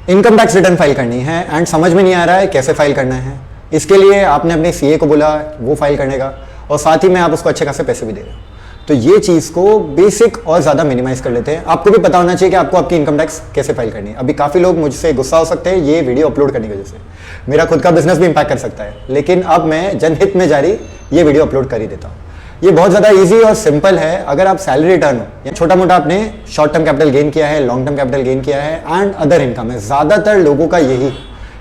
Income tax return file करनी है and समझ में नहीं आ रहा है कैसे फाइल करना है। इसके लिए आपने अपने सीए को बोला वो फाइल करने का, और साथ ही में आप उसको अच्छे खासे पैसे भी दे रहे हो। तो ये चीज़ को बेसिक और ज़्यादा मिनिमाइज कर लेते हैं। आपको भी पता होना चाहिए कि आपको आपकी इनकम टैक्स कैसे फाइल करनी है। अभी काफ़ी लोग मुझसे गुस्सा हो सकते हैं ये वीडियो अपलोड करने की वजह से, मेरा खुद का बिजनेस भी इंपैक्ट कर सकता है, लेकिन अब मैं जनहित में जारी ये वीडियो अपलोड कर ही देता हूँ। ये बहुत ज़्यादा इजी और सिंपल है। अगर आप सैलरी रिटर्न हो या छोटा मोटा आपने शॉर्ट टर्म कैपिटल गेन किया है, लॉन्ग टर्म कैपिटल गेन किया है एंड अदर इनकम है, ज़्यादातर लोगों का यही,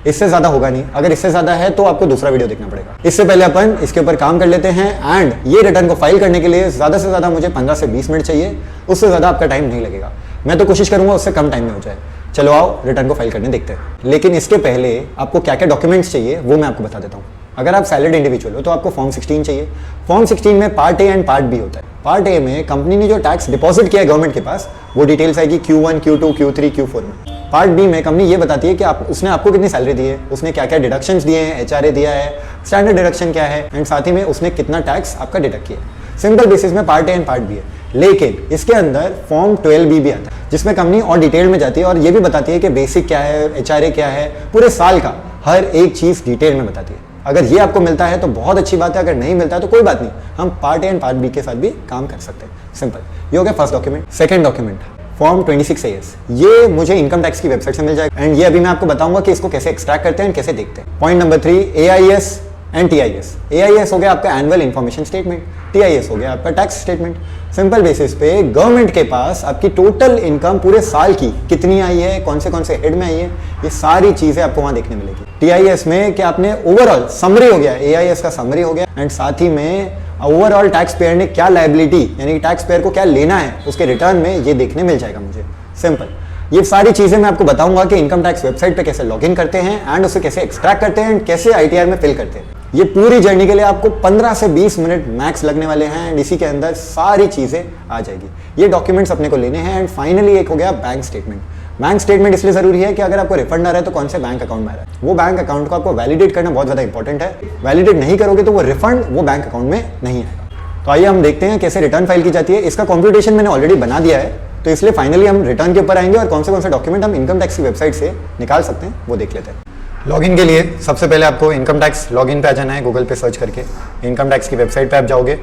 इससे ज़्यादा होगा नहीं। अगर इससे ज़्यादा है तो आपको दूसरा वीडियो देखना पड़ेगा। इससे पहले अपन इसके ऊपर काम कर लेते हैं एंड ये रिटर्न को फाइल करने के लिए ज़्यादा से ज़्यादा मुझे 15 से 20 मिनट चाहिए, उससे ज़्यादा आपका टाइम नहीं लगेगा। मैं तो कोशिश करूँगा उससे कम टाइम में हो जाए। चलो आओ रिटर्न को फाइल करने देखते हैं। लेकिन इसके पहले आपको क्या क्या डॉक्यूमेंट्स चाहिए वो मैं आपको बता देता हूँ। अगर आप सैलरीड इंडिविजुअल हो तो आपको फॉर्म 16 चाहिए। फॉर्म 16 में part A and part B होता है। पार्ट ए में कंपनी ने जो टैक्स डिपॉजिट किया है गवर्नमेंट के पास वो डिटेल्स आएगी Q1, Q2, Q3, Q4 में। पार्ट बी में कंपनी ये बताती है कि उसने आपको कितनी सैलरी दी है, उसने क्या क्या डिडक्शंस दिए हैं, HRA दिया है, स्टैंडर्ड डिडक्शन क्या है एंड साथ ही में उसने कितना टैक्स आपका डिडक्ट किया है। सिंपल बेसिस में part A and part B है। लेकिन इसके अंदर फॉर्म 12B भी आता है जिसमें कंपनी और डिटेल में जाती है और ये भी बताती है कि बेसिक क्या है, HRA क्या है, पूरे साल का हर एक चीज़ डिटेल में बताती है। अगर ये आपको मिलता है तो बहुत अच्छी बात है, अगर नहीं मिलता है तो कोई बात नहीं, हम part A and part B के साथ भी काम कर सकते हैं। सिंपल। ये हो गया first document. Second document form 26AS, ये मुझे इनकम टैक्स की वेबसाइट से मिल जाएगा एंड ये अभी मैं आपको बताऊंगा कि इसको कैसे एक्सट्रैक्ट करते हैं एंड कैसे देखते हैं। Point number 3 AIS and TIS। AIS हो गया आपका एनुअल इन्फॉर्मेशन स्टेटमेंट, TIS हो गया आपका टैक्स स्टेटमेंट। सिंपल बेसिस पे गवर्नमेंट के पास आपकी टोटल इनकम पूरे साल की कितनी आई है, कौन से हेड में आई है, ये सारी चीजें आपको वहां देखने मिलेगी। TIS में कि आपने ओवरऑल समरी हो गया, AIS का समरी हो गया एंड साथ ही में ओवरऑल टैक्स पेयर ने क्या लायबिलिटी यानी कि टैक्स पेयर को क्या लेना है उसके रिटर्न में ये देखने मिल जाएगा मुझे। सिंपल। ये सारी चीजें मैं आपको बताऊंगा कि इनकम टैक्स वेबसाइट पे कैसे लॉगिन करते हैं एंड उसे कैसे एक्सट्रैक्ट करते हैं एंड कैसे ITR में फिल करते हैं। ये पूरी जर्नी के लिए आपको 15 से 20 मिनट मैक्स लगने वाले हैं एंड इसी के अंदर सारी चीजें आ जाएगी। ये डॉक्यूमेंट्स अपने को लेने हैं एंड फाइनली एक हो गया बैंक स्टेटमेंट। बैंक स्टेटमेंट इसलिए जरूरी है कि अगर आपको रिफंड आ रहा है तो कौन से बैंक अकाउंट में आ रहा है, वो बैंक अकाउंट को आपको वैलिडेट करना बहुत ज्यादा इंपॉर्टेंट है। वैलिडेट नहीं करोगे तो वो रिफंड वो बैंक अकाउंट में नहीं आएगा। तो आइए हम देखते हैं कैसे रिटर्न फाइल की जाती है। इसका कॉम्प्यूटेशन मैंने ऑलरेडी बना दिया है, तो इसलिए फाइनली हम रिटर्न के ऊपर आएंगे और कौन से डॉक्यूमेंट हम इनकम टैक्स की वेबसाइट से निकाल सकते हैं वो देख लेते हैं। लॉगिन के लिए सबसे पहले आपको इनकम टैक्स लॉगिन पे आ जाना है। गूगल पे सर्च करके इनकम टैक्स की वेबसाइट पे आप जाओगे।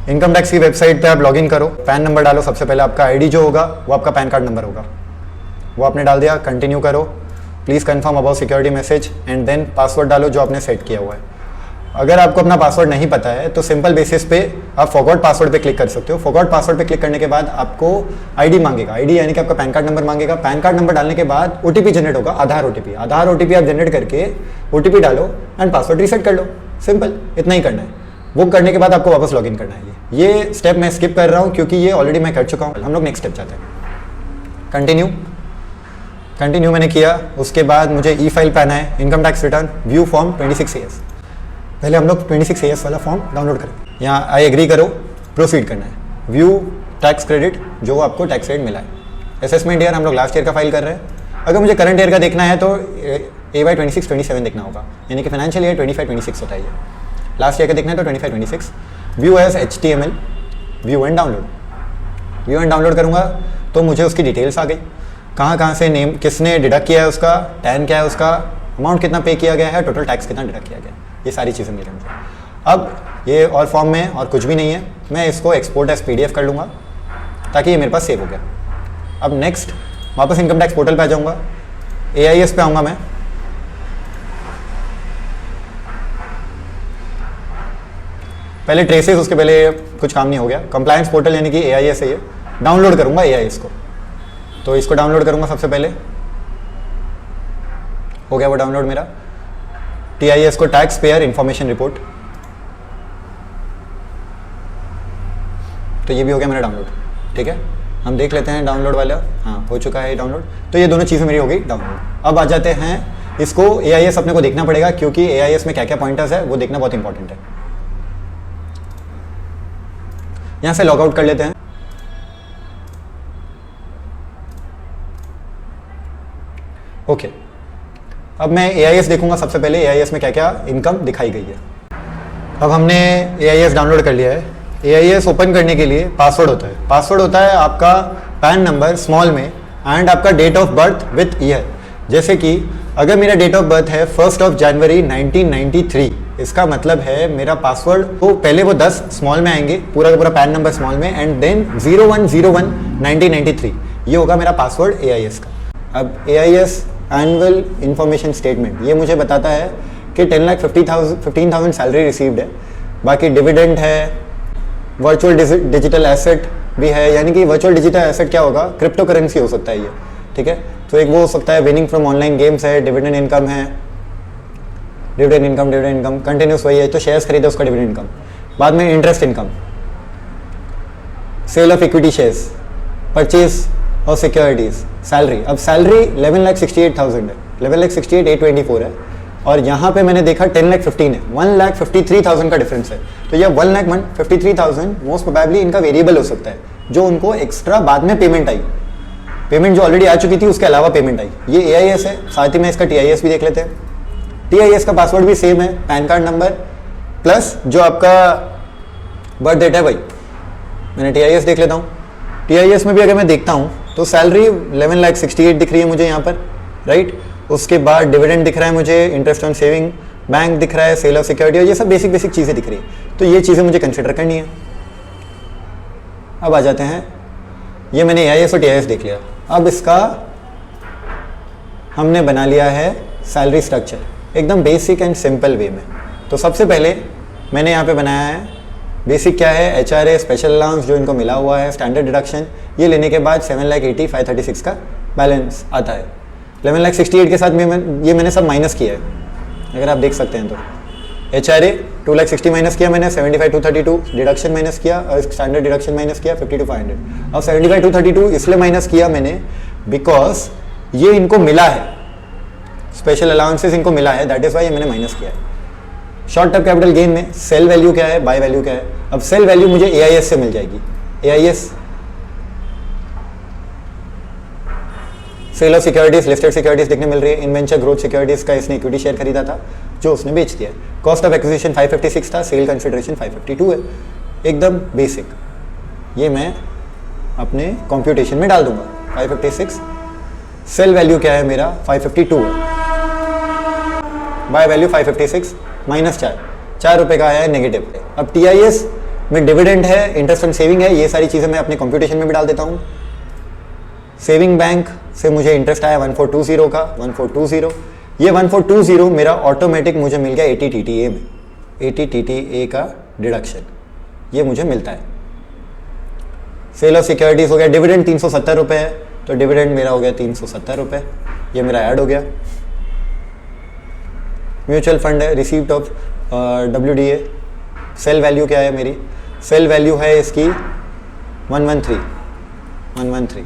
इनकम टैक्स की वेबसाइट पे आप लॉगिन करो, पैन नंबर डालो। सबसे पहले आपका आईडी जो होगा वो आपका पैन कार्ड नंबर होगा, वो आपने डाल दिया। कंटिन्यू करो, please confirm about security message and then password डालो जो आपने सेट किया हुआ है। अगर आपको अपना पासवर्ड नहीं पता है तो सिंपल बेसिस पे आप फॉरगॉट पासवर्ड पे क्लिक कर सकते हो। फॉरगॉट पासवर्ड पे क्लिक करने के बाद आपको आईडी मांगेगा, आईडी यानी कि आपका पैन कार्ड नंबर मांगेगा। पैन कार्ड नंबर डालने के बाद ओटीपी जनरेट होगा, आधार ओटीपी आप जनरेट करके ओटीपी डालो एंड पासवर्ड रीसेट कर लो। सिंपल, इतना ही करना है। वो करने के बाद आपको वापस लॉगिन करना है। ये स्टेप मैं स्किप कर रहा हूँ क्योंकि ये ऑलरेडी मैं कर चुका हूँ। हम लोग नेक्स्ट स्टेप जाते हैं। कंटिन्यू मैंने किया। उसके बाद मुझे ई फाइल पे आना है, income tax return view form 26AS। पहले हम लोग 26AS वाला फॉर्म डाउनलोड करें। यहाँ आई एग्री करो, प्रोसीड करना है। व्यू टैक्स क्रेडिट जो आपको टैक्स रेट मिला है। असेसमेंट ईयर हम लोग लास्ट ईयर का फाइल कर रहे हैं। अगर मुझे करंट ईयर का देखना है तो AY 26-27 देखना होगा, यानी कि फाइनेंशियल ईयर 25-26 होता है ये। लास्ट ईयर का देखना है तो 25-26। View as HTML, view and download करूँगा तो मुझे उसकी डिटेल्स आ गई। कहाँ से नेम किसने डिडक्ट किया है, उसका टैन क्या है, उसका अमाउंट कितना पे किया गया है, टोटल टैक्स कितना डिडक्ट किया गया है, ये सारी चीज़ें मिल रही मुझे। अब ये और फॉर्म में और कुछ भी नहीं है, मैं इसको एक्सपोर्ट एज PDF कर लूँगा ताकि ये मेरे पास सेव हो गया। अब नेक्स्ट वापस इनकम टैक्स पोर्टल पे आ जाऊँगा, AIS पे आऊँगा मैं। पहले ट्रेसेस, उसके पहले कुछ काम नहीं हो गया। कंप्लायंस पोर्टल यानी कि AIS है, ये डाउनलोड करूँगा AIS को, तो इसको डाउनलोड करूँगा सबसे पहले। हो गया वो डाउनलोड मेरा। TIS को टैक्स पेयर इंफॉर्मेशन रिपोर्ट, तो ये भी हो गया मेरा डाउनलोड। ठीक है, हम देख लेते हैं डाउनलोड वाला। हाँ, हो चुका है डाउनलोड। तो ये दोनों चीज़ें मेरी हो गई डाउनलोड। अब आ जाते हैं, इसको AIS अपने को देखना पड़ेगा क्योंकि AIS में क्या क्या पॉइंटर्स है वो देखना बहुत इंपॉर्टेंट है। यहाँ से लॉग आउट कर लेते हैं। ओके, अब मैं AIS देखूंगा सबसे पहले AIS में क्या क्या इनकम दिखाई गई है। अब हमने AIS डाउनलोड कर लिया है। AIS ओपन करने के लिए पासवर्ड होता है आपका पैन नंबर स्मॉल में एंड आपका date of birth with year. जैसे कि अगर मेरा डेट ऑफ बर्थ है 1 जनवरी 1993, इसका मतलब है मेरा पासवर्ड तो पहले वो 10 स्मॉल में आएंगे, पूरा का पूरा पैन नंबर स्मॉल में, एंड देन 0101 ये होगा मेरा पासवर्ड AIS का। अब AIS एनुअल इंफॉर्मेशन स्टेटमेंट ये मुझे बताता है कि 10,15,000 सैलरी रिसीव्ड है, बाकी डिविडेंड है, वर्चुअल डिजिटल एसेट भी है, यानी कि वर्चुअल डिजिटल एसेट क्या होगा, क्रिप्टो करेंसी हो सकता है ये, ठीक है। तो एक वो हो सकता है विनिंग फ्रॉम ऑनलाइन गेम्स है, डिविडेंड इनकम है, डिविडेंड इनकम कंटिन्यूस वही है, तो शेयर्स खरीदे उसका डिविडेंड इनकम, बाद में interest income, sale of equity shares, purchase और सिक्योरिटीज, सैलरी। अब सैलरी 11,68,000 है, 11,68,824 है, और यहाँ पे मैंने देखा 10,15 है, 1,53,000 का डिफरेंस है। तो यह 1,53,000 मोस्ट प्रोबेबली इनका वेरिएबल हो सकता है, जो उनको एक्स्ट्रा बाद में पेमेंट आई, पेमेंट जो ऑलरेडी आ चुकी थी उसके अलावा पेमेंट आई। ये AIS है, साथ ही में इसका TIS भी देख लेते हैं। TIS का पासवर्ड भी सेम है, पैन कार्ड नंबर प्लस जो आपका बर्थ डेट है वही। मैंने TIS देख लेता हूँ। TIS में भी अगर मैं देखता हूँ तो सैलरी 11,68,000 दिख रही है मुझे यहाँ पर, राइट। उसके बाद डिविडेंड दिख रहा है मुझे, इंटरेस्ट ऑन सेविंग बैंक दिख रहा है, सेल ऑफ सिक्योरिटी, और ये सब बेसिक चीज़ें दिख रही है। तो ये चीज़ें मुझे कंसिडर करनी है। अब आ जाते हैं, ये मैंने AIS और TIS देख लिया। अब इसका हमने बना लिया है सैलरी स्ट्रक्चर एकदम बेसिक एंड सिंपल वे में। तो सबसे पहले मैंने यहाँ पे बनाया है बेसिक क्या है, HRA स्पेशल अलाउंस जो इनको मिला हुआ है, स्टैंडर्ड डिडक्शन, ये लेने के बाद 7,80,536 का बैलेंस आता है। 11,68,000 के साथ में ये मैंने सब माइनस किया है, अगर आप देख सकते हैं तो। HRA 2,60,000 माइनस किया मैंने, 75,232 डिडक्शन माइनस किया, और स्टैंडर्ड डिडक्शन माइनस किया 52,500। अब 75,232 इसलिए माइनस किया मैंने बिकॉज ये इनको मिला है, स्पेशल अलाउंसेस इनको मिला है, दैट इज वाई ये मैंने माइनस किया है। शॉर्ट टर्म कैपिटल गेन में सेल वैल्यू क्या है, बाय वैल्यू क्या है। अब सेल वैल्यू मुझे AIS से मिल जाएगी। AIS sale of securities, listed securities देखने मिल रही है। इन्वेंचर ग्रोथ सिक्योरिटीज का इसने इक्विटी शेयर खरीदा था जो उसने बेच दिया। कॉस्ट ऑफ एक्विजिशन 556 था, सेल कंसिडरेशन 552 है, एकदम बेसिक। ये मैं अपने कंप्यूटेशन में डाल दूंगा 556। सेल वैल्यू क्या है मेरा 552 है, बाय वैल्यू 556 माइनस 4 रुपये का आया है नेगेटिव। अब TIS में डिविडेंड है, इंटरेस्ट ऑन सेविंग है, ये सारी चीज़ें मैं अपने कंप्यूटेशन में भी डाल देता हूँ। सेविंग बैंक से मुझे इंटरेस्ट आया 1420 का, 1420, ये 1420 मेरा ऑटोमेटिक मुझे मिल गया 80 TTA में, 80 TTA का डिडक्शन ये मुझे मिलता है। सेल ऑफ सिक्योरिटीज हो गया, डिविडेंड 370 रुपये है, तो डिविडेंड मेरा हो गया 370 रुपये, ये मेरा ऐड हो गया। म्यूचुअल फंड है, receipt of WDA, sale value क्या है मेरी, सेल वैल्यू है इसकी 113,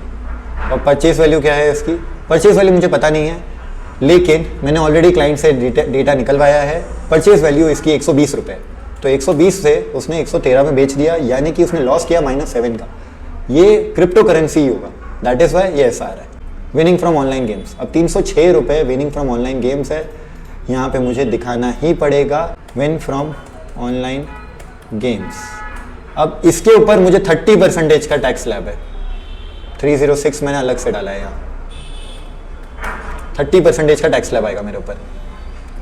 और परचेज वैल्यू क्या है इसकी, परचेज वैल्यू मुझे पता नहीं है, लेकिन मैंने ऑलरेडी क्लाइंट से डेटा निकलवाया है। परचेज वैल्यू इसकी 120 रुपये, तो 120 से उसने 113 में बेच दिया, यानी कि उसने लॉस किया -7 का। ये क्रिप्टो करेंसी ही होगा, दैट इज वाई ये SR है। विनिंग फ्रॉम ऑनलाइन गेम्स, अब 306 रुपये विनिंग फ्रॉम ऑनलाइन गेम्स है, यहाँ पे मुझे दिखाना ही पड़ेगा विन फ्रॉम ऑनलाइन गेम्स। अब इसके ऊपर मुझे 30% का टैक्स स्लैब है, 306 मैंने अलग से डाला है यहाँ, 30% का टैक्स स्लैब आएगा मेरे ऊपर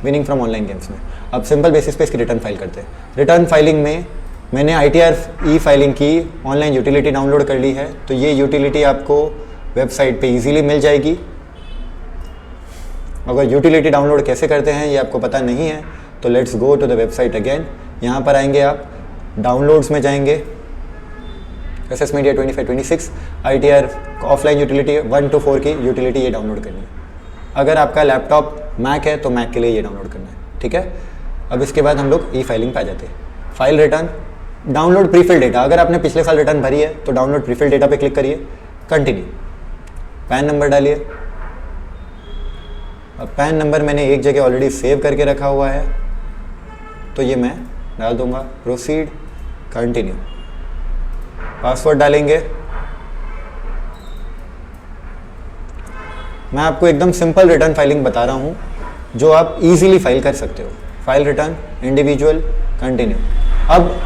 विनिंग फ्रॉम ऑनलाइन गेम्स में। अब सिंपल बेसिस पे इसकी रिटर्न फाइल करते हैं। रिटर्न फाइलिंग में मैंने ITR ई फाइलिंग की, ऑनलाइन यूटिलिटी डाउनलोड कर ली है, तो ये यूटिलिटी आपको वेबसाइट पे इजीली मिल जाएगी। अगर यूटिलिटी डाउनलोड कैसे करते हैं ये आपको पता नहीं है तो let's go to the website again. यहाँ पर आएंगे आप, डाउनलोड्स में जाएंगे, SS media 2526 ITR offline utility 1 to 4 की यूटिलिटी ये डाउनलोड करनी है। अगर आपका लैपटॉप मैक है तो मैक के लिए ये डाउनलोड करना है, ठीक है। अब इसके बाद हम लोग ई फाइलिंग पे आ जाते हैं। File return, download prefill data, अगर आपने पिछले साल रिटर्न भरी है तो डाउनलोड प्रीफिल डेटा पे क्लिक करिए, कंटिन्यू, पैन नंबर डालिए। अब पैन नंबर मैंने एक जगह ऑलरेडी सेव करके रखा हुआ है, तो ये मैं डाल दूंगा, प्रोसीड, कंटिन्यू, पासवर्ड डालेंगे। मैं आपको एकदम सिंपल रिटर्न फाइलिंग बता रहा हूँ जो आप इजीली फाइल कर सकते हो। File return, individual, continue. अब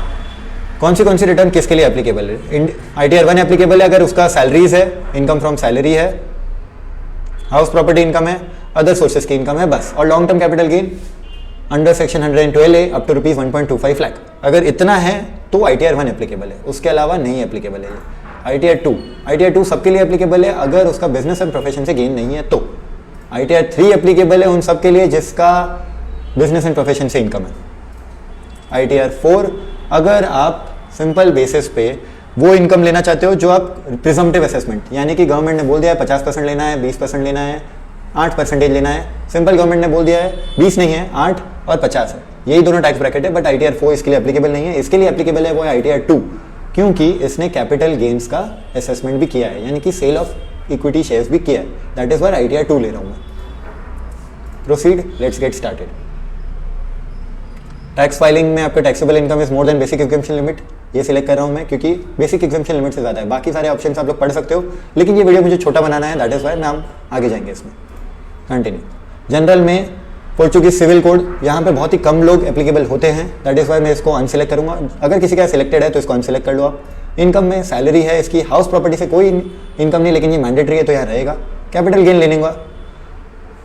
कौन सी रिटर्न किसके लिए एप्लीकेबल है? ITR 1 एप्लीकेबल है अगर उसका सैलरीज है, इनकम फ्रॉम सैलरी है, हाउस प्रॉपर्टी इनकम है, अदर सोर्सेज की इनकम है बस। और long term capital gain under section 112A up to rupees 1.25 lakh, अगर इतना है तो ITR 1 एप्लीकेबल है, उसके अलावा नहीं एप्लीकेबल है। ITR 2 सबके लिए एप्लीकेबल है अगर उसका बिजनेस एंड प्रोफेशन से गेन नहीं है तो। ITR 3 एप्लीकेबल है उन सबके लिए जिसका बिजनेस एंड प्रोफेशन से इनकम है। ITR 4 अगर आप सिंपल बेसिस पे वो इनकम लेना चाहते हो जो आप प्रिजम्पटिव असेसमेंट, यानी कि गवर्नमेंट ने बोल दिया है 50% लेना है, 20% लेना है, 8% लेना है। सिंपल गवर्नमेंट ने बोल दिया है 20 नहीं है, 8 और 50 है, यही दोनों टैक्स ब्रैकेट है। बट ITR 4 इसके लिए एप्लीकेबल नहीं है। इसके लिए एप्लीकेबल है वो है ITR 2, क्योंकि इसने कैपिटल गेन्स का असेसमेंट भी किया है, यानी कि सेल ऑफ इक्विटी शेयर्स भी किया है। दैट इज वाई ITR 2 ले रहा हूँ मैं। Proceed, let's get started. Tax filing में आपका taxable income is more than basic exemption limit, ये सिलेक्ट कर रहा हूँ मैं क्योंकि बेसिक एग्जम्पशन लिमिट से ज़्यादा है। बाकी सारे ऑप्शंस आप लोग पढ़ सकते हो, लेकिन ये वीडियो मुझे छोटा बनाना है, दैट इज वाई मैं हम आगे जाएंगे इसमें। कंटिन्यू। जनरल में पोर्चुगीज सिविल कोड, यहाँ पे बहुत ही कम लोग एप्लीकेबल होते हैं, दैट इज वाई मैं इसको अनसिलेक्ट करूँगा। अगर किसी का सिलेक्टेड है तो इसको अनसिलेक्ट कर लो आप। इनकम में सैलरी है, इसकी हाउस प्रॉपर्टी से कोई इनकम नहीं, लेकिन ये मैंडेटरी है तो यहाँ रहेगा। कैपिटल गेन लेने का,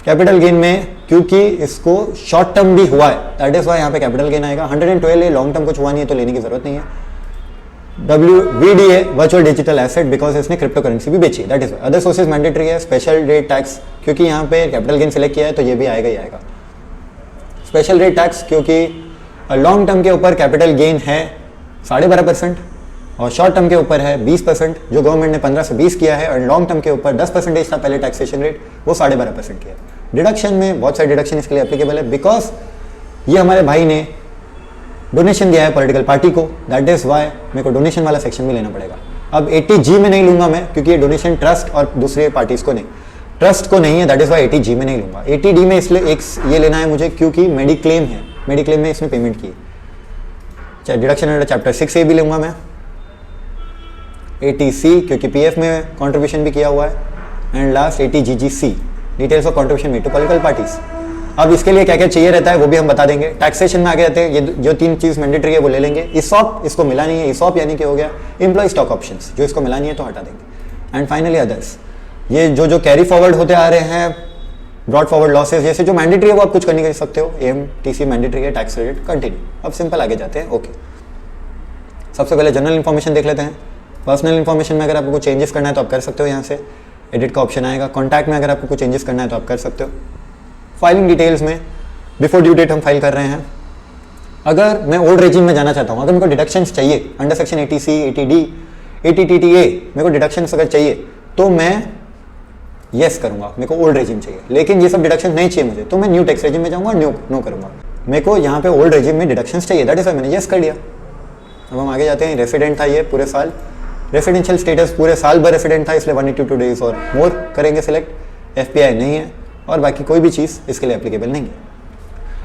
कैपिटल गेन में क्योंकि इसको शॉर्ट टर्म भी हुआ है, दैट इज वाई यहाँ पे कैपिटल गेन आएगा। 112 लॉन्ग टर्म कुछ हुआ नहीं है तो लेने की जरूरत नहीं है। WVDA virtual digital asset, because इसने क्रिप्टो करेंसी भी बेची, that is why. Other sources mandatory है। स्पेशल रेट टैक्स, क्योंकि यहाँ पे कैपिटल गेन सिलेक्ट किया है तो ये भी आएगा ही आएगा। स्पेशल रेट टैक्स क्योंकि लॉन्ग टर्म के ऊपर कैपिटल गेन है 12.5% और शॉर्ट टर्म के ऊपर है 20%, जो गवर्नमेंट ने 15 से 20 किया है, और लॉन्ग टर्म के ऊपर 10% था पहले टैक्सेशन रेट, वो 12.5% किया है। डिडक्शन में बहुत सारे डिडक्शन इसके लिए एप्लीकेबल है, बिकॉज ये हमारे भाई ने डोनेशन दिया है पॉलिटिकल पार्टी को, दैट इज वाई मेरे को डोनेशन वाला सेक्शन भी लेना पड़ेगा। अब 80G में नहीं लूंगा मैं, क्योंकि ये डोनेशन ट्रस्ट और दूसरे पार्टीज को नहीं, ट्रस्ट को नहीं है, दैट इज वाई 80G में नहीं लूंगा। 80D में इसलिए एक ये लेना है मुझे क्योंकि मेडिक्लेम है, मेडिक्लेम में इसने पेमेंट की। चाहे डिडक्शन अंडर चैप्टर 6A भी लूंगा मैं। 80C क्योंकि PF में कॉन्ट्रीब्यूशन भी किया हुआ है, and last 80GGC details of contribution made to political parties. अब इसके लिए क्या क्या चाहिए रहता है वो भी हम बता देंगे। टैक्सेशन में आगे रहते हैं, ये जो 3 चीज मैंडेटरी है वो ले लेंगे। ESOP इसको मिला नहीं है, ESOP यानी कि हो गया एम्प्लॉय स्टॉक ऑप्शंस, जो इसको मिला नहीं है तो हटा देंगे। एंड फाइनली अदर्स, ये जो कैरी फॉरवर्ड होते आ रहे हैं, ब्रॉड फॉरवर्ड लॉसेज, जैसे जो मैंडेटरी है वो आप कुछ करने कर सकते हो। AMTC मैंडेटरी है, टैक्स क्रेडिट कंटिन्यू। अब सिंपल आगे जाते हैं। ओके, सबसे पहले जनरल इन्फॉर्मेशन देख लेते हैं। पर्सनल इन्फॉर्मेशन में अगर आपको कुछ चेंजेस करना है तो आप कर सकते हो, यहाँ से एडिट का ऑप्शन आएगा। कॉन्टैक्ट में अगर आपको कुछ चेंजेस करना है तो आप कर सकते हो। फाइलिंग डिटेल्स में बिफोर ड्यू डेट हम फाइल कर रहे हैं। अगर मैं ओल्ड रेजिम में जाना चाहता हूँ, अगर मेरे को डिडक्शंस चाहिए under section 80C, 80D, 80TTA, मेरे को डिडक्शंस अगर चाहिए तो मैं येस करूँगा, मेरे को ओल्ड रेजिम चाहिए। लेकिन ये सब डिडक्शन नहीं चाहिए मुझे तो मैं न्यू टैक्स रेजिम में जाऊँगा, नो करूँगा। मेरे को यहाँ पे ओल्ड रेजिम में डिडक्शंस चाहिए, दैट इज वाई मैंने येस कर दिया। अब हम आगे जाते हैं। रेसिडेंट था ये पूरे साल, रेसिडेंशियल स्टेटस पूरे साल भर रेसिडेंट था, इसलिए 182 डेज और मोर करेंगे सिलेक्ट। FPI नहीं है, और बाकी कोई भी चीज़ इसके लिए एप्लीकेबल नहीं है।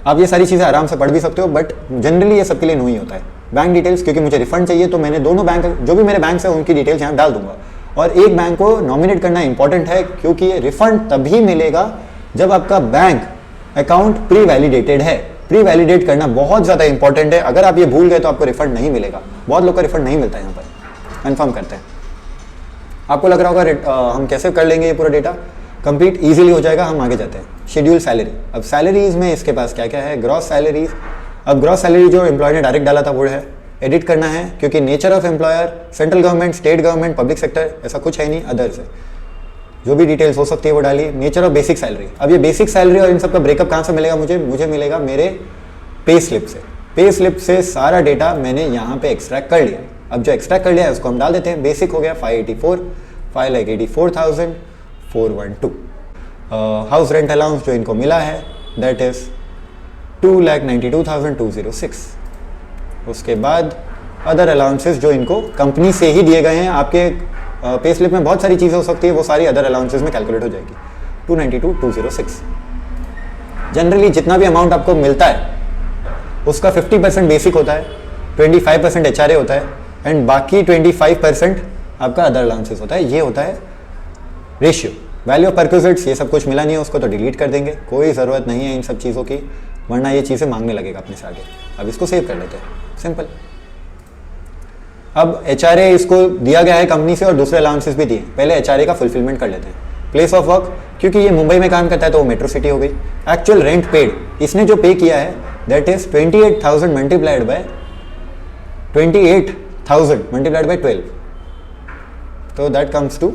आप ये सारी चीज़ें आराम से पढ़ भी सकते हो, बट जनरली ये सबके लिए नहीं होता है। बैंक डिटेल्स, क्योंकि मुझे रिफंड चाहिए तो मैंने दोनों बैंक, जो भी मेरे बैंक है उनकी डिटेल्स यहाँ डाल दूंगा। और एक बैंक को नॉमिनेट करना इंपॉर्टेंट है, क्योंकि ये रिफंड तभी मिलेगा जब आपका बैंक अकाउंट प्री वैलिडेटेड है। प्री वैलिडेट करना बहुत ज़्यादा इंपॉर्टेंट है, अगर आप ये भूल गए तो आपको रिफंड नहीं मिलेगा। बहुत लोग का रिफंड नहीं मिलता है, यहाँ पर कन्फर्म करते हैं। आपको लग रहा होगा हम कैसे कर लेंगे ये पूरा डेटा कंप्लीट, इजीली हो जाएगा। हम आगे जाते हैं। Schedule salary. अब सैलरीज में इसके पास क्या क्या है, ग्रॉस सैलरीज। अब ग्रॉस सैलरी जो एम्प्लॉय ने डायरेक्ट डाला था वो है, एडिट करना है, क्योंकि nature of employer central government, state government, public sector, ऐसा कुछ है नहीं। अदर्स है, जो भी डिटेल्स हो सकती है वो डालिए। Nature of basic salary. अब ये बेसिक सैलरी और इन सब का ब्रेकअप कहाँ से मिलेगा मुझे मिलेगा मेरे पे स्लिप से। पे स्लिप से सारा डेटा मैंने यहाँ पे एक्सट्रैक्ट कर लिया। अब जो एक्सट्रैक्ट कर लिया है उसको हम डाल देते हैं। बेसिक हो गया 584, 5,84,412। हाउस रेंट अलाउंस जो इनको मिला है दैट इज 2,92,206। उसके बाद अदर अलाउंसेस जो इनको कंपनी से ही दिए गए हैं। आपके पे स्लिप में बहुत सारी चीज़ें हो सकती है, वो सारी अदर अलाउंसेस में कैलकुलेट हो जाएगी। 292,206। जनरली जितना भी अमाउंट आपको मिलता है उसका 50% बेसिक होता है, 25% HRA होता है, एंड बाकी 25% आपका अदर अलाउंसेस होता है। ये होता है रेशियो। वैल्यू ऑफ परक्विजिट्स ये सब कुछ मिला नहीं है, उसको तो डिलीट कर देंगे, कोई ज़रूरत नहीं है इन सब चीज़ों की, वरना ये चीज़ें मांगने लगेगा अपने से आगे। अब इसको सेव कर लेते हैं, सिंपल। अब HRA इसको दिया गया है कंपनी से और दूसरे अलाउंसेस भी दिए। पहले HRA का फुलफिलमेंट कर लेते हैं। प्लेस ऑफ वर्क, क्योंकि ये मुंबई में काम करता है तो वो मेट्रो सिटी हो गई। एक्चुअल रेंट पेड इसने जो पे किया है दैट इज 28,000 मल्टीप्लाइड बाय 12, तो दैट कम्स टू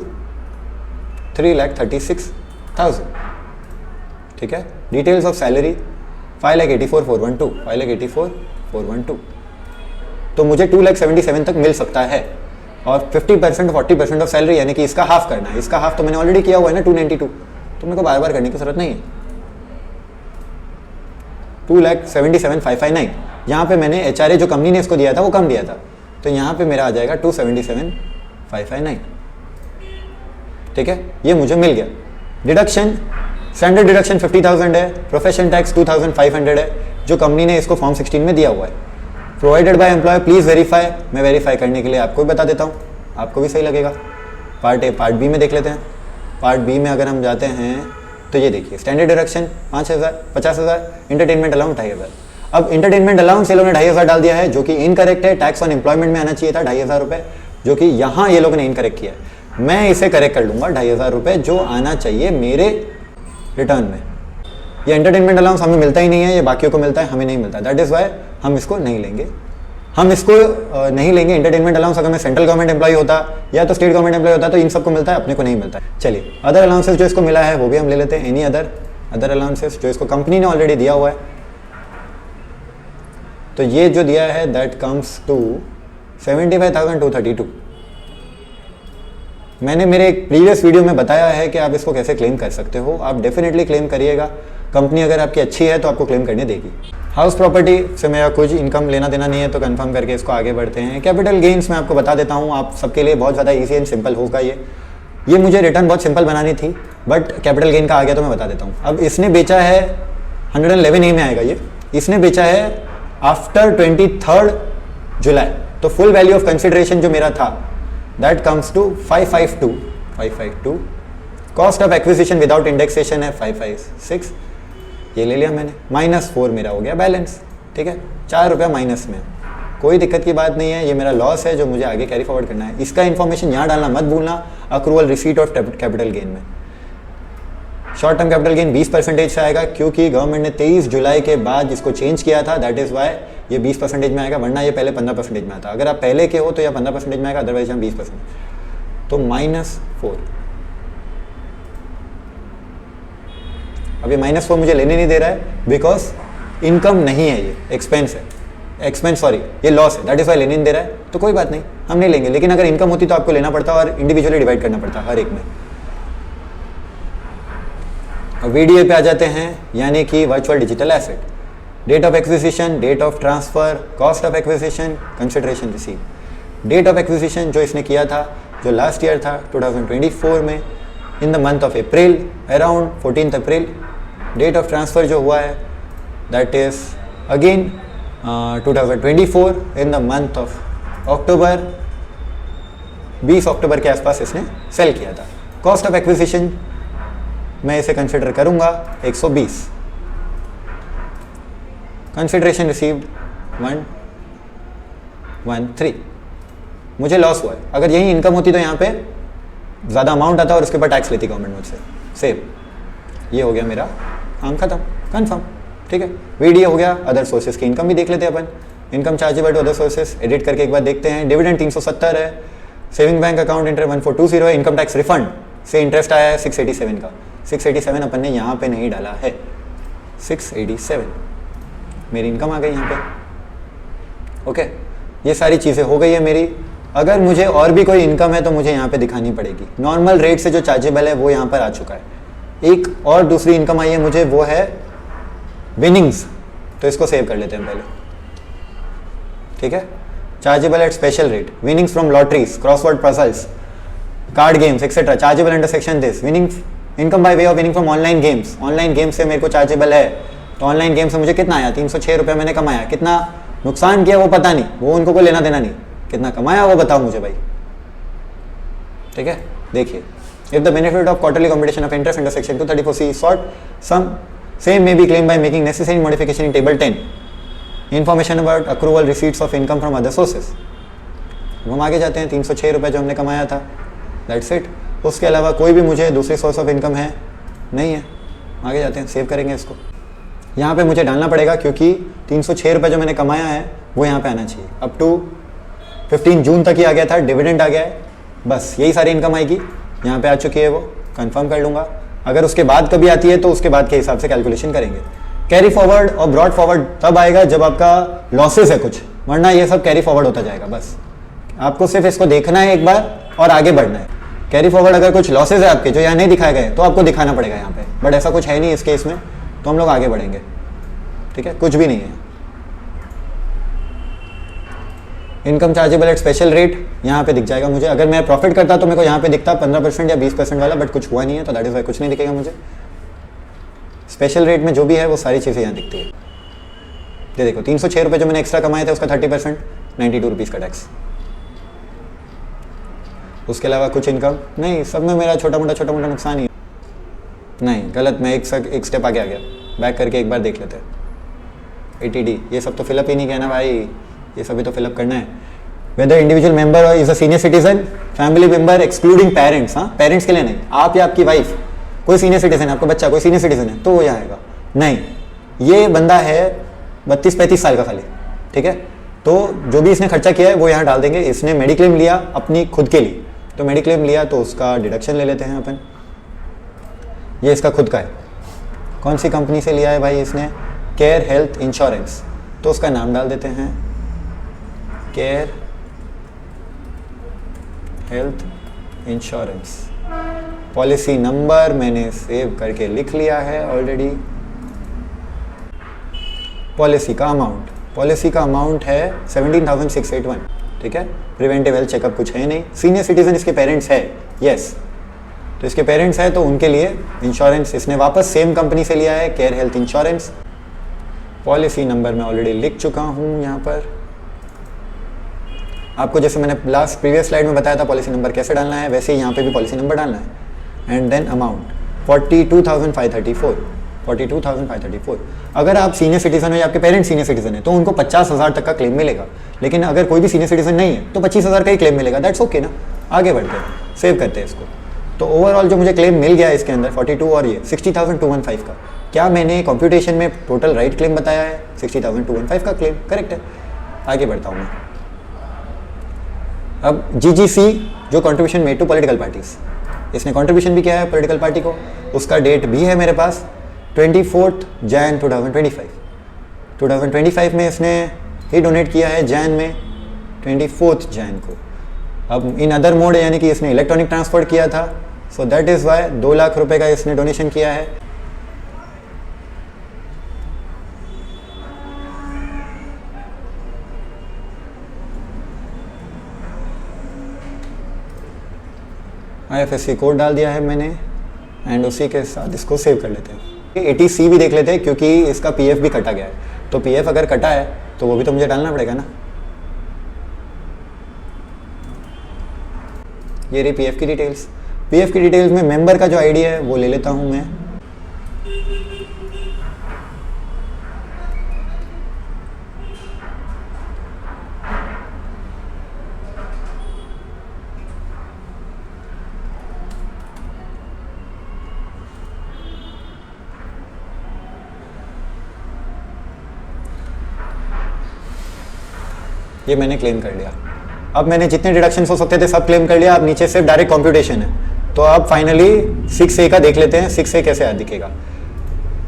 3,36,000। ठीक है। डिटेल्स ऑफ सैलरी 5,84,412, तो मुझे 2,77,000 तक मिल सकता है। और 50% 40% ऑफ सैलरी, यानी कि इसका हाफ करना है। इसका हाफ तो मैंने ऑलरेडी किया हुआ है ना 292, तो मेरे को बार बार करने की जरूरत नहीं है। 2,77,559, यहाँ पे मैंने HRA जो कंपनी ने इसको दिया था वो कम दिया था, तो यहाँ पे मेरा आ जाएगा 277,559। ठीक है, ये मुझे मिल गया। डिडक्शन, स्टैंडर्ड डिडक्शन 50,000 है, प्रोफेशन टैक्स 2,500 है, जो कंपनी ने इसको फॉर्म 16 में दिया हुआ है। Provided by employer, please verify. मैं वेरीफाई करने के लिए आपको भी बता देता हूँ, आपको भी सही लगेगा। पार्ट ए, पार्ट बी में देख लेते हैं। पार्ट बी में अगर हम जाते हैं तो ये देखिए, स्टैंडर्ड डिडक्शन 5,000, 50,000, इंटरटेनमेंट अलाउंस 2,500। अब इंटरटेनमेंट अलाउंस ये लोगों ने 2,500 डाल दिया है, जो कि इनकरेक्ट है। टैक्स ऑन एम्प्लॉयमेंट में आना चाहिए था 2,500 रुपये, जो कि यहाँ ये लोगों ने इनकरेक्ट किया है। मैं इसे करेक्ट कर लूँगा, 2,500 रुपये जो आना चाहिए मेरे रिटर्न में। ये एंटरटेनमेंट अलाउंस हमें मिलता ही नहीं है, ये बाकियों को मिलता है, हमें नहीं मिलता। दैट इज़ वाई हम इसको नहीं लेंगे। हम इसको नहीं लेंगे। इंटरटेनमेंट अलाउंस अगर मैं सेंट्रल गवर्नमेंट एम्प्लॉय होता या तो स्टेट गवर्नमेंट एम्प्लॉय होता तो इन सबको मिलता है, अपने को नहीं मिलता है। चलिए, अदर अलाउंसेस जो इसको मिला है वो भी हम ले लेते हैं। एनी अदर अलाउंसेस जो इसको कंपनी ने ऑलरेडी दिया हुआ है, तो ये जो दिया है दैट कम्स टू 75,232। मैंने मेरे एक प्रीवियस वीडियो में बताया है कि आप इसको कैसे क्लेम कर सकते हो। आप डेफिनेटली क्लेम करिएगा। कंपनी अगर आपकी अच्छी है तो आपको क्लेम करने देगी। हाउस प्रॉपर्टी से मेरा कुछ इनकम लेना देना नहीं है, तो कंफर्म करके इसको आगे बढ़ते हैं। कैपिटल गेन्स मैं आपको बता देता हूँ, आप सबके लिए बहुत ज़्यादा ईजी एंड सिंपल होगा। ये मुझे रिटर्न बहुत सिंपल बनानी थी, बट कैपिटल गेन का आ गया तो मैं बता देता हूँ। अब इसने बेचा है 111A में आएगा ये। इसने बेचा है आफ्टर 23 जुलाई, तो फुल वैल्यू ऑफ कंसिडरेशन जो मेरा था that comes to 552। Cost of acquisition without indexation है 556, ये ले लिया मैंने। -4 मेरा हो गया बैलेंस। ठीक है, 4 रुपया माइनस में, कोई दिक्कत की बात नहीं है। ये मेरा लॉस है जो मुझे आगे कैरी फॉरवर्ड करना है। इसका इन्फॉर्मेशन यहाँ डालना मत भूलना accrual receipt of capital gain में। शॉर्ट टर्म कैपिटल गेन 20% से आएगा, क्योंकि गवर्नमेंट ने 23 जुलाई के बाद इसको चेंज किया था। दैट इज़ वाई ये 20% में आएगा, वरना ये पहले 15% में आता। अगर आप पहले के हो तो यह 15% में आएगा, अदरवाइज हम 20%। तो -4। अब ये -4 मुझे लेने नहीं दे रहा है, बिकॉज इनकम नहीं है, ये एक्सपेंस है। ये लॉस है, दैट इज़ वाई लेने नहीं दे रहा है। तो कोई बात नहीं, हम नहीं लेंगे। लेकिन अगर इनकम होती तो आपको लेना पड़ता और इंडिविजुअली डिवाइड करना पड़ता हर एक में। अब VDA पे आ जाते हैं, यानी कि virtual digital asset. Date of acquisition, date of transfer, cost of acquisition, consideration receive. Date of acquisition जो इसने किया था, जो लास्ट ईयर था 2024 में, in the month of April, around 14 April. Date of transfer जो हुआ है that is again 2024 in the month of October, 20 October के आसपास इसने सेल किया था। कॉस्ट ऑफ एक्विजिशन मैं इसे कंसिडर करूंगा 120। Consideration received 113। मुझे लॉस हुआ है। अगर यही इनकम होती तो यहाँ पे ज़्यादा अमाउंट आता और उसके ऊपर टैक्स लेती गवर्नमेंट मुझसे। सेव, ये हो गया मेरा काम खत्म, कन्फर्म। ठीक है, VDA हो गया। अदर सोर्सेज की इनकम भी देख लेते हैं अपन। Income chargeable to other sources edit करके एक बार देखते हैं। डिविडेंड 370 है। सेविंग बैंक अकाउंट इंटरेस्ट 1420 है। इनकम टैक्स रिफंड से इंटरेस्ट आया है 687 का। 687 अपन ने यहाँ पे नहीं डाला है। 687 मेरी इनकम आ गई यहाँ पे। ओके, ये सारी चीज़ें हो गई है मेरी। अगर मुझे और भी कोई इनकम है तो मुझे यहाँ पे दिखानी पड़ेगी। नॉर्मल रेट से जो चार्जेबल है वो यहाँ पर आ चुका है। एक और दूसरी इनकम आई है मुझे, वो है विनिंग्स। तो इसको सेव कर लेते हैं पहले। ठीक है, chargeable at special rate, winnings from lotteries, crossword puzzles, card games etcetera, chargeable under section this. Winning income by way of winning from online games. Online games से मेरे को चार्जेबल है, तो ऑनलाइन गेम से मुझे कितना आया? 306 रुपये मैंने कमाया। कितना नुकसान किया वो पता नहीं, वो उनको कोई लेना देना नहीं। कितना कमाया वो बताओ मुझे भाई। ठीक है, देखिए, if the benefit of quarterly competition of interest under section 234C sort some same may be claim by making necessary modification in table 10। Information about accrual receipts of income from other sources. हम आगे जाते हैं। 306 रुपये जो हमने कमाया था, that's it. उसके अलावा कोई भी मुझे दूसरी सोर्स ऑफ इनकम है नहीं है। आगे जाते हैं, सेव करेंगे इसको। यहाँ पे मुझे डालना पड़ेगा क्योंकि 306 रुपये जो मैंने कमाया है वो यहाँ पे आना चाहिए। अप टू 15 जून तक ही आ गया था, डिविडेंड आ गया है, बस यही सारी इनकम आएगी। यहाँ पे आ चुकी है वो, कंफर्म कर लूँगा। अगर उसके बाद कभी आती है तो उसके बाद के हिसाब से कैलकुलेशन करेंगे। कैरी फॉरवर्ड और ब्रॉड फॉरवर्ड तब आएगा जब आपका लॉसेस है कुछ, वरना ये सब कैरी फॉरवर्ड होता जाएगा। बस आपको सिर्फ इसको देखना है एक बार और आगे बढ़ना है। कैरी फॉरवर्ड अगर कुछ लॉसेज है आपके जो यहाँ नहीं दिखाए गए तो आपको दिखाना पड़ेगा यहाँ पे, बट ऐसा कुछ है नहीं इस केस में, तो हम लोग आगे बढ़ेंगे। ठीक है, कुछ भी नहीं है। Income chargeable at special rate यहाँ पे दिख जाएगा मुझे। अगर मैं प्रॉफिट करता तो मेरे को यहाँ पे दिखता 15% या 20% वाला, बट कुछ हुआ नहीं है तो दैट इज वाई कुछ नहीं दिखेगा मुझे। स्पेशल रेट में जो भी है वो सारी चीज़ें यहाँ दिखती है। ये देखो 306 रुपये जो मैंने एक्स्ट्रा कमाए थे उसका 30%, 92 रुपीज़ का टैक्स। उसके अलावा कुछ इनकम नहीं, सब में मेरा छोटा मोटा नुकसान ही है। नहीं गलत, मैं एक स्टेप आगे आ गया, बैक करके एक बार देख लेते हैं। ATD ये सब तो फिलअप ही नहीं किया ना भाई, ये सभी तो फिलअप करना है। Whether individual member is a senior citizen, family member excluding parents. हाँ, पेरेंट्स के लिए नहीं, आप या आपकी वाइफ कोई सीनियर सिटीजन है, आपका बच्चा कोई सीनियर सिटीजन है तो वो यहाँ आएगा। नहीं, ये बंदा है 32-35 साल का खाली। ठीक है, तो जो भी इसने खर्चा किया है वो यहाँ डाल देंगे। इसने मेडिक्लेम लिया अपनी खुद के लिए, तो मेडिक्लेम लिया तो उसका डिडक्शन ले लेते हैं अपन। ये इसका खुद का है। कौन सी कंपनी से लिया है भाई इसने? केयर हेल्थ इंश्योरेंस, तो उसका नाम डाल देते हैं care health insurance. Policy number मैंने सेव करके लिख लिया है ऑलरेडी। पॉलिसी का अमाउंट है 17,681। ठीक है, प्रिवेंटिव हेल्थ चेकअप कुछ है नहीं। सीनियर सिटीजन इसके पेरेंट्स है, यस, तो इसके पेरेंट्स है तो उनके लिए इंश्योरेंस इसने वापस सेम कंपनी से लिया है, care health insurance. Policy number मैं ऑलरेडी लिख चुका हूँ यहाँ पर। आपको जैसे मैंने प्रीवियस स्लाइड में बताया था पॉलिसी नंबर कैसे डालना है, वैसे ही यहाँ पे भी पॉलिसी नंबर डालना है। And then amount 42,534। अगर आप सीनियर सिटीजन हो या आपके पेरेंट्स सीनियर सिटीजन है तो उनको 50,000 तक का क्लेम मिलेगा, लेकिन अगर कोई भी सीनियर सिटीजन नहीं है तो 25,000 का ही क्लेम मिलेगा। दैट्स ओके ना। आगे बढ़ते हैं, सेव करते हैं इसको। तो ओवरऑल जो मुझे क्लेम मिल गया है इसके अंदर 42 और ये 60,215 का। क्या मैंने कंप्यूटेशन में टोटल राइट क्लेम बताया है? 60,215 का क्लेम करेक्ट है। आगे बढ़ता हूँ मैं। अब GGC जो contribution made to political parties, इसने कंट्रीब्यूशन भी किया है पॉलिटिकल पार्टी को, उसका डेट भी है मेरे पास 24 जैन 2025 में इसने ही डोनेट किया है, जैन में 24 जैन को। अब इन अदर मोड यानी कि इसने इलेक्ट्रॉनिक ट्रांसफर किया था, so that is why 2 lakh रुपए का इसने डोनेशन किया है। IFSC कोड डाल दिया है मैंने एंड उसी के साथ इसको सेव कर लेते हैं। ATC भी देख लेते हैं क्योंकि इसका PF भी कटा गया है, तो PF अगर कटा है तो वो भी तो मुझे डालना पड़ेगा ना। ये रही PF की डिटेल्स। PF की डिटेल्स में मेंबर का जो ID है वो ले लेता हूँ मैं। ये मैंने क्लेम कर लिया। अब मैंने जितने डिडक्शन हो सकते थे सब क्लेम कर लिया। अब नीचे से डायरेक्ट कंप्यूटेशन है, तो अब फाइनली 6A का देख लेते हैं। 6A कैसे दिखेगा।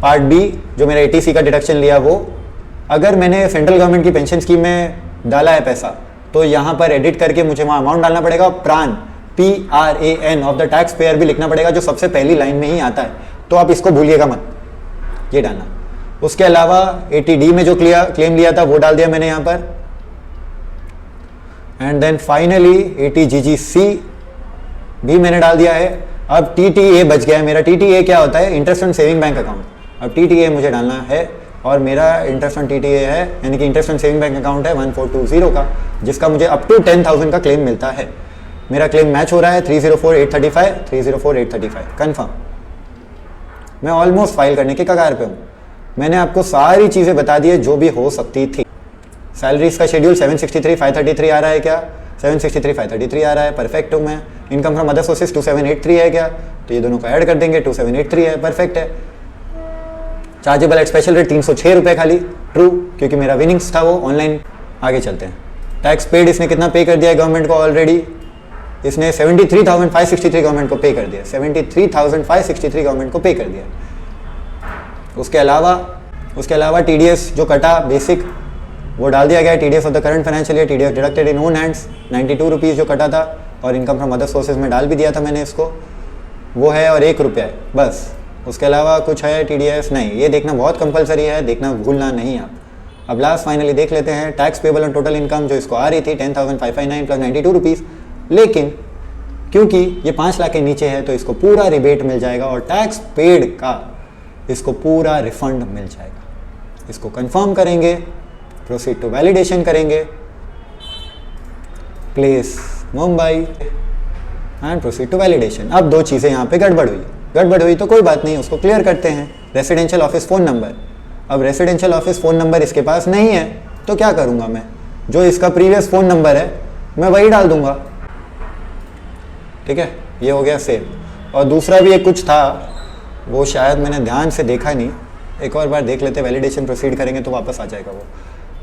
पार्ट B जो मेरा ATC का डिडक्शन लिया, वो अगर मैंने सेंट्रल गवर्नमेंट की पेंशन स्कीम में डाला है पैसा तो यहाँ पर एडिट करके मुझे वहाँ अमाउंट डालना पड़ेगा। प्रान PRAN of the tax payer भी लिखना पड़ेगा, जो सबसे पहली लाइन में ही आता है, तो आप इसको भूलिएगा मत, ये डालना। उसके अलावा ATD में जो क्लेम लिया था वो डाल दिया मैंने यहाँ पर। एंड देन फाइनली ATGGC भी मैंने डाल दिया है। अब TTA बच गया है मेरा। TTA क्या होता है? Interest on saving bank account. अब TTA मुझे डालना है और मेरा इंटरेस्ट ऑन TTA है, यानी कि interest on saving bank account है 1420 का, जिसका मुझे अप टू 10,000 का क्लेम मिलता है। मेरा क्लेम मैच हो रहा है 304,835, 304,835 कन्फर्म। मैं ऑलमोस्ट फाइल करने के कगार पे हूँ। मैंने आपको सारी चीज़ें बता दी है जो भी हो सकती थी। सैलरीज का शेड्यूल 763,533 आ रहा है क्या? 763,533 आ रहा है, परफेक्ट हूँ मैं। इनकम फ्रॉम अदर सोर्सेज 2783 है क्या, तो ये दोनों को ऐड कर देंगे, 2783 है, परफेक्ट है। चार्जेबल एट स्पेशल रेट 306 रुपये खाली, ट्रू, क्योंकि मेरा विनिंग्स था वो ऑनलाइन। आगे चलते हैं। टैक्स पेड इसने कितना पे कर दिया है गवर्नमेंट को ऑलरेडी, इसने 73,563 गवर्नमेंट को पे कर दिया, 73,563 गवर्नमेंट को पे कर दिया। उसके अलावा TDS जो कटा बेसिक वो डाल दिया गया है, TDS of the current financial year, TDS deducted in own hands 92 rupees जो कटा था, और इनकम फ्रॉम अदर सोर्सेज में डाल भी दिया था मैंने इसको, वो है, और 1 रुपया है बस। उसके अलावा कुछ है TDS नहीं, ये देखना बहुत कंपलसरी है, देखना भूलना नहीं आप। अब लास्ट फाइनली देख लेते हैं tax payable on total income, जो इसको आ रही थी 10,559 प्लस 92 रुपीज़, लेकिन क्योंकि ये 5 लाख के नीचे है तो इसको पूरा रिबेट मिल जाएगा और टैक्स पेड का इसको पूरा रिफंड मिल जाएगा। इसको कंफर्म करेंगे, प्रोसीड टू वैलिडेशन करेंगे, place Mumbai and proceed to validation. अब 2 चीज़ें यहाँ पे गड़बड़ हुई तो कोई बात नहीं, उसको क्लियर करते हैं। रेसिडेंशियल ऑफिस फ़ोन नंबर, अब रेसिडेंशियल ऑफिस फ़ोन नंबर इसके पास नहीं है तो क्या करूँगा मैं, जो इसका प्रीवियस फ़ोन नंबर है मैं वही डाल दूंगा, ठीक है, ये हो गया सेव। और दूसरा भी एक कुछ था, वो शायद मैंने ध्यान से देखा नहीं, एक और बार देख लेते, वैलिडेशन प्रोसीड करेंगे तो वापस आ जाएगा वो।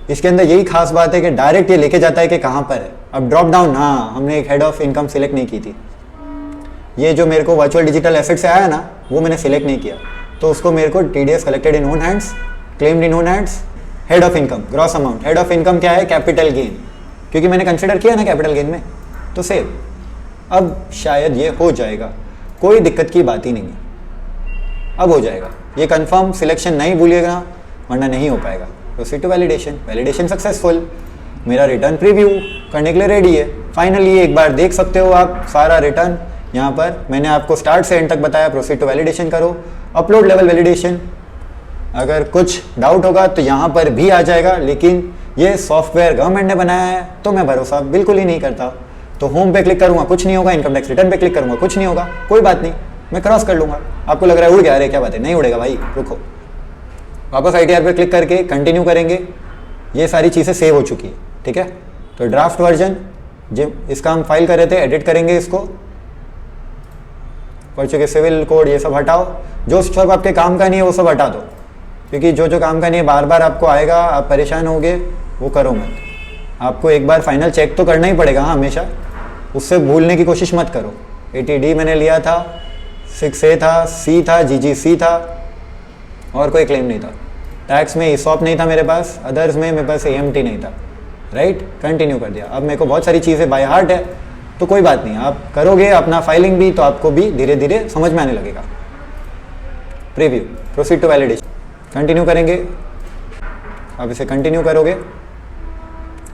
इसके अंदर यही खास बात है कि डायरेक्ट ये लेके जाता है कि कहाँ पर है। अब ड्रॉप डाउन, हाँ, हमने एक हेड ऑफ इनकम सिलेक्ट नहीं की थी, ये जो मेरे को वर्चुअल डिजिटल एसेट से आया ना वो मैंने सिलेक्ट नहीं किया, तो उसको मेरे को TDS collected in own hands, claimed in own hands, head of income, gross amount. Head of income क्या है, कैपिटल गेन, क्योंकि मैंने कंसिडर किया ना कैपिटल गेन में, तो सेव। अब शायद ये हो जाएगा, कोई दिक्कत की बात ही नहीं है, अब हो जाएगा। ये कंफर्म सिलेक्शन नहीं भूलिएगा वरना नहीं हो पाएगा। Proceed to validation, validation successful, मेरा रिटर्न प्रीव्यू करने के लिए रेडी है। फाइनली एक बार देख सकते हो आप सारा रिटर्न, यहाँ पर मैंने आपको स्टार्ट से एंड तक बताया। प्रोसीड टू वैलिडेशन करो, अपलोड लेवल वैलिडेशन। अगर कुछ डाउट होगा तो यहाँ पर भी आ जाएगा, लेकिन ये सॉफ्टवेयर गवर्नमेंट ने बनाया है तो मैं भरोसा बिल्कुल ही नहीं करता। तो होम पे क्लिक करूँगा कुछ नहीं होगा, इनकम टैक्स रिटर्न पे क्लिक करूँगा कुछ नहीं होगा, कोई बात नहीं, मैं क्रॉस कर लूँगा। आपको लग रहा है उड़ गया, अरे क्या बात है, नहीं उड़ेगा भाई, रुको, वापस ITR पे क्लिक करके कंटिन्यू करेंगे। ये सारी चीज़ें सेव हो चुकी है, ठीक है। तो ड्राफ्ट वर्जन जो इसका हम फाइल कर रहे थे, एडिट करेंगे इसको, पर्चुगे सिविल कोड ये सब हटाओ, जो सब आपके काम का नहीं है वो सब हटा दो, क्योंकि जो काम का नहीं है बार बार आपको आएगा, आप परेशान होगे, वो करो मत। आपको एक बार फाइनल चेक तो करना ही पड़ेगा, हाँ, हमेशा, उससे भूलने की कोशिश मत करो। 80D मैंने लिया था, 6A था, C था, GGC था, और कोई क्लेम नहीं था। टैक्स में ESOP नहीं था मेरे पास, अदर्स में मेरे पास AMT नहीं था, राइट, कंटिन्यू कर दिया। अब मेरे को बहुत सारी चीज़ें बाय हार्ट है, तो कोई बात नहीं, आप करोगे अपना फाइलिंग भी तो आपको भी धीरे धीरे समझ में आने लगेगा। Preview, proceed to validation, continue करेंगे, आप इसे कंटिन्यू करोगे,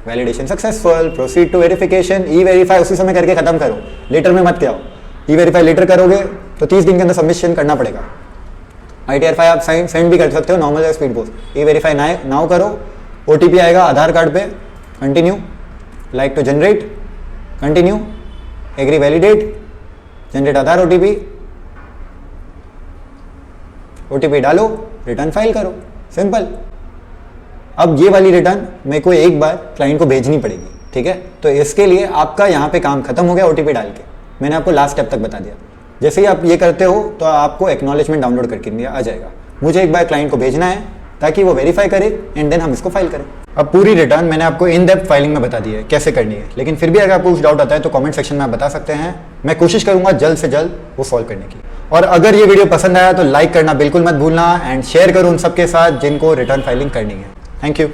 validation successful, proceed to verification, e verify उसी समय करके खत्म करो, लेटर में मत जाओ। E-वेरीफाई लेटर करोगे तो 30 दिन के अंदर सबमिशन करना पड़ेगा। ITR फाइल आप सेंड भी कर सकते हो, नॉर्मल या स्पीड पोस्ट। E-वेरीफाई नाउ करो, OTP आएगा आधार कार्ड पे, continue, like to generate, continue, agree validate, generate Aadhaar OTP डालो, रिटर्न फाइल करो, सिंपल। अब ये वाली रिटर्न मेरे को एक बार क्लाइंट को भेजनी पड़ेगी, ठीक है। तो इसके लिए आपका यहाँ पे काम खत्म हो गया OTP डाल के, मैंने आपको लास्ट स्टेप तक बता दिया। जैसे ही आप ये करते हो तो आपको एक्नॉलेजमेंट डाउनलोड करके इंडिया आ जाएगा। मुझे एक बार क्लाइंट को भेजना है ताकि वो वेरीफाई करे एंड देन हम इसको फाइल करें। अब पूरी रिटर्न मैंने आपको इन डेप्थ फाइलिंग में बता दी है कैसे करनी है, लेकिन फिर भी अगर आपको कुछ डाउट आता है तो कमेंट सेक्शन में आप बता सकते हैं, मैं कोशिश करूंगा जल्द से जल्द वो सॉल्व करने की। और अगर ये वीडियो पसंद आया तो लाइक करना बिल्कुल मत भूलना एंड शेयर करो उन सबके साथ जिनको रिटर्न फाइलिंग करनी है। Thank you.